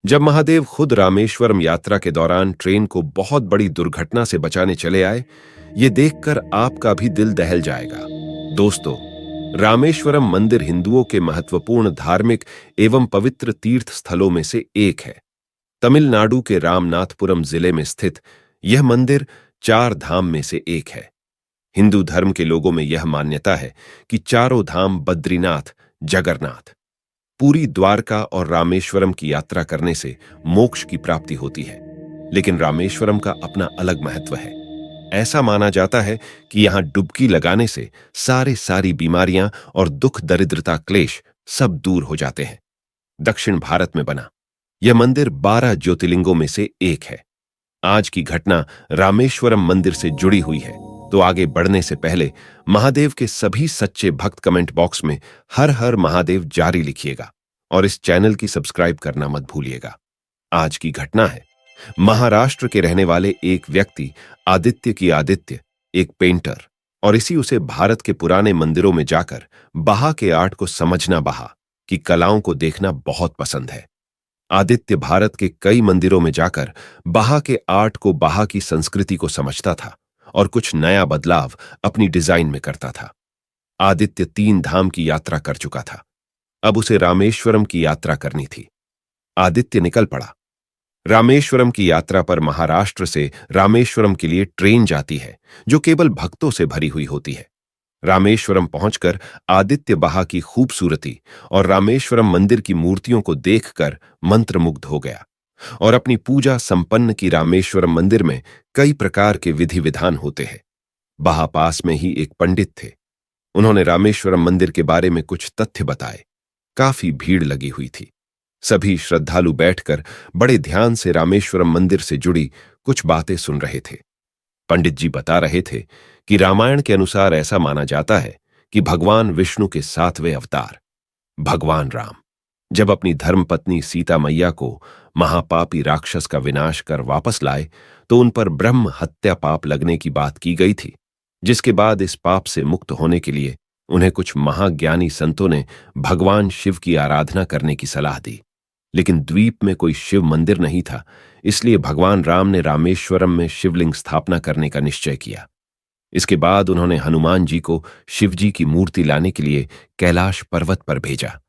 जब महादेव खुद रामेश्वरम यात्रा के दौरान ट्रेन को बहुत बड़ी दुर्घटना से बचाने चले आए, ये देखकर आपका भी दिल दहल जाएगा। दोस्तों, रामेश्वरम मंदिर हिंदुओं के महत्वपूर्ण धार्मिक एवं पवित्र तीर्थ स्थलों में से एक है। तमिलनाडु के रामनाथपुरम जिले में स्थित यह मंदिर चार धाम में से एक है। हिंदू धर्म के लोगों में यह मान्यता है कि चारों धाम बद्रीनाथ, जगन्नाथ, पूरी द्वारका और रामेश्वरम की यात्रा करने से मोक्ष की प्राप्ति होती है। लेकिन रामेश्वरम का अपना अलग महत्व है। ऐसा माना जाता है कि यहां डुबकी लगाने से सारी बीमारियां और दुख दरिद्रता क्लेश सब दूर हो जाते हैं। दक्षिण भारत में बना यह मंदिर 12 ज्योतिर्लिंगों में से एक है। आज की घटना रामेश्वरम मंदिर से जुड़ी हुई है, तो आगे बढ़ने से पहले महादेव के सभी सच्चे भक्त कमेंट बॉक्स में हर हर महादेव जारी लिखिएगा और इस चैनल की सब्सक्राइब करना मत भूलिएगा। आज की घटना है महाराष्ट्र के रहने वाले एक व्यक्ति आदित्य एक पेंटर, और इसी उसे भारत के पुराने मंदिरों में जाकर बहा के आर्ट को समझना, बहा की कलाओं को देखना बहुत पसंद है। आदित्य भारत के कई मंदिरों में जाकर बहा के आर्ट को, बहा की संस्कृति को समझता था और कुछ नया बदलाव अपनी डिजाइन में करता था। आदित्य 3 धाम की यात्रा कर चुका था, अब उसे रामेश्वरम की यात्रा करनी थी। आदित्य निकल पड़ा। रामेश्वरम की यात्रा पर महाराष्ट्र से रामेश्वरम के लिए ट्रेन जाती है, जो केवल भक्तों से भरी हुई होती है। रामेश्वरम पहुंचकर आदित्य बहा की खूबसूरती और रामेश्वरम मंदिर की मूर्तियों को देखकर मंत्रमुग्ध हो गया और अपनी पूजा संपन्न की। रामेश्वरम मंदिर में कई प्रकार के विधि विधान होते हैं। बहा पास में ही एक पंडित थे। उन्होंने रामेश्वरम मंदिर के बारे में कुछ तथ्य बताए। काफी भीड़ लगी हुई थी। सभी श्रद्धालु बैठकर बड़े ध्यान से रामेश्वरम मंदिर से जुड़ी कुछ बातें सुन रहे थे। पंडित जी बता रहे थे कि रामायण के अनुसार ऐसा माना जाता है कि भगवान विष्णु के 7वें अवतार भगवान राम जब अपनी धर्मपत्नी सीता मैया को महापापी राक्षस का विनाश कर वापस लाए, तो उन पर ब्रह्म हत्या पाप लगने की बात की गई थी, जिसके बाद इस पाप से मुक्त होने के लिए उन्हें कुछ महाज्ञानी संतों ने भगवान शिव की आराधना करने की सलाह दी। लेकिन द्वीप में कोई शिव मंदिर नहीं था, इसलिए भगवान राम ने रामेश्वरम में शिवलिंग स्थापना करने का निश्चय किया। इसके बाद उन्होंने हनुमान जी को शिव जी की मूर्ति लाने के लिए कैलाश पर्वत पर भेजा।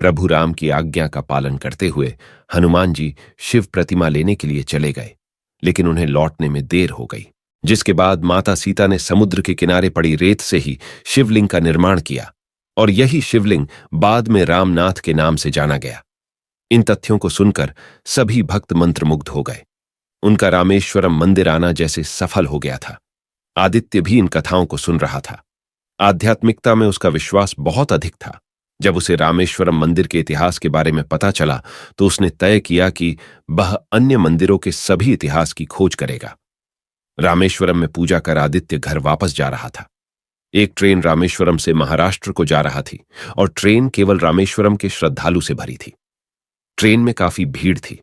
प्रभु राम की आज्ञा का पालन करते हुए हनुमान जी शिव प्रतिमा लेने के लिए चले गए, लेकिन उन्हें लौटने में देर हो गई, जिसके बाद माता सीता ने समुद्र के किनारे पड़ी रेत से ही शिवलिंग का निर्माण किया और यही शिवलिंग बाद में रामनाथ के नाम से जाना गया। इन तथ्यों को सुनकर सभी भक्त मंत्रमुग्ध हो गए। उनका रामेश्वरम मंदिर आना जैसे सफल हो गया था। आदित्य भी इन कथाओं को सुन रहा था। आध्यात्मिकता में उसका विश्वास बहुत अधिक था। जब उसे रामेश्वरम मंदिर के इतिहास के बारे में पता चला, तो उसने तय किया कि वह अन्य मंदिरों के सभी इतिहास की खोज करेगा। रामेश्वरम में पूजा कर आदित्य घर वापस जा रहा था। एक ट्रेन रामेश्वरम से महाराष्ट्र को जा रहा थी और ट्रेन केवल रामेश्वरम के श्रद्धालु से भरी थी। ट्रेन में काफी भीड़ थी।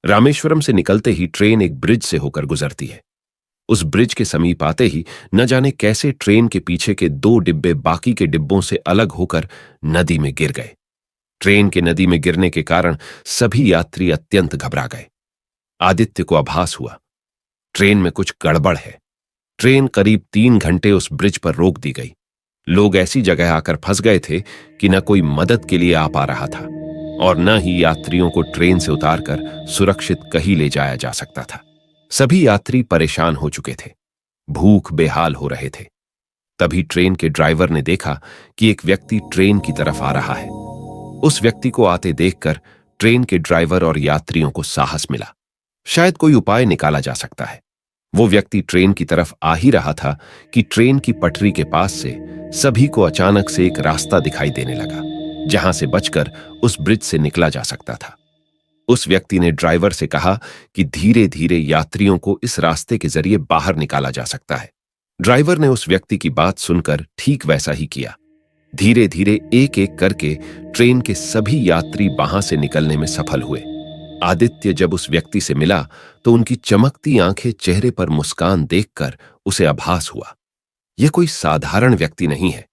रामेश्वरम से निकलते ही ट्रेन एक ब्रिज से होकर गुजरती है। उस ब्रिज के समीप आते ही न जाने कैसे ट्रेन के पीछे के 2 डिब्बे बाकी के डिब्बों से अलग होकर नदी में गिर गए। ट्रेन के नदी में गिरने के कारण सभी यात्री अत्यंत घबरा गए। आदित्य को आभास हुआ ट्रेन में कुछ गड़बड़ है। ट्रेन करीब 3 घंटे उस ब्रिज पर रोक दी गई। लोग ऐसी जगह आकर फंस गए थे कि न कोई मदद के लिए आ पा रहा था और न ही यात्रियों को ट्रेन से उतारकर सुरक्षित कहीं ले जाया जा सकता था। सभी यात्री परेशान हो चुके थे, भूख बेहाल हो रहे थे। तभी ट्रेन के ड्राइवर ने देखा कि एक व्यक्ति ट्रेन की तरफ आ रहा है। उस व्यक्ति को आते देखकर ट्रेन के ड्राइवर और यात्रियों को साहस मिला। शायद कोई उपाय निकाला जा सकता है। वो व्यक्ति ट्रेन की तरफ आ ही रहा था कि ट्रेन की पटरी के पास से सभी को अचानक से एक रास्ता दिखाई देने लगा, जहां से बचकर उस ब्रिज से निकला जा सकता था। उस व्यक्ति ने ड्राइवर से कहा कि धीरे धीरे यात्रियों को इस रास्ते के जरिए बाहर निकाला जा सकता है। ड्राइवर ने उस व्यक्ति की बात सुनकर ठीक वैसा ही किया। धीरे धीरे एक एक करके ट्रेन के सभी यात्री वहां से निकलने में सफल हुए। आदित्य जब उस व्यक्ति से मिला, तो उनकी चमकती आंखें, चेहरे पर मुस्कान देखकर उसे आभास हुआ यह कोई साधारण व्यक्ति नहीं है।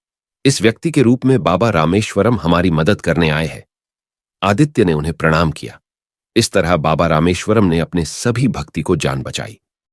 इस व्यक्ति के रूप में बाबा रामेश्वरम हमारी मदद करने आए हैं। आदित्य ने उन्हें प्रणाम किया। इस तरह बाबा रामेश्वरम ने अपने सभी भक्ति को जान बचाई।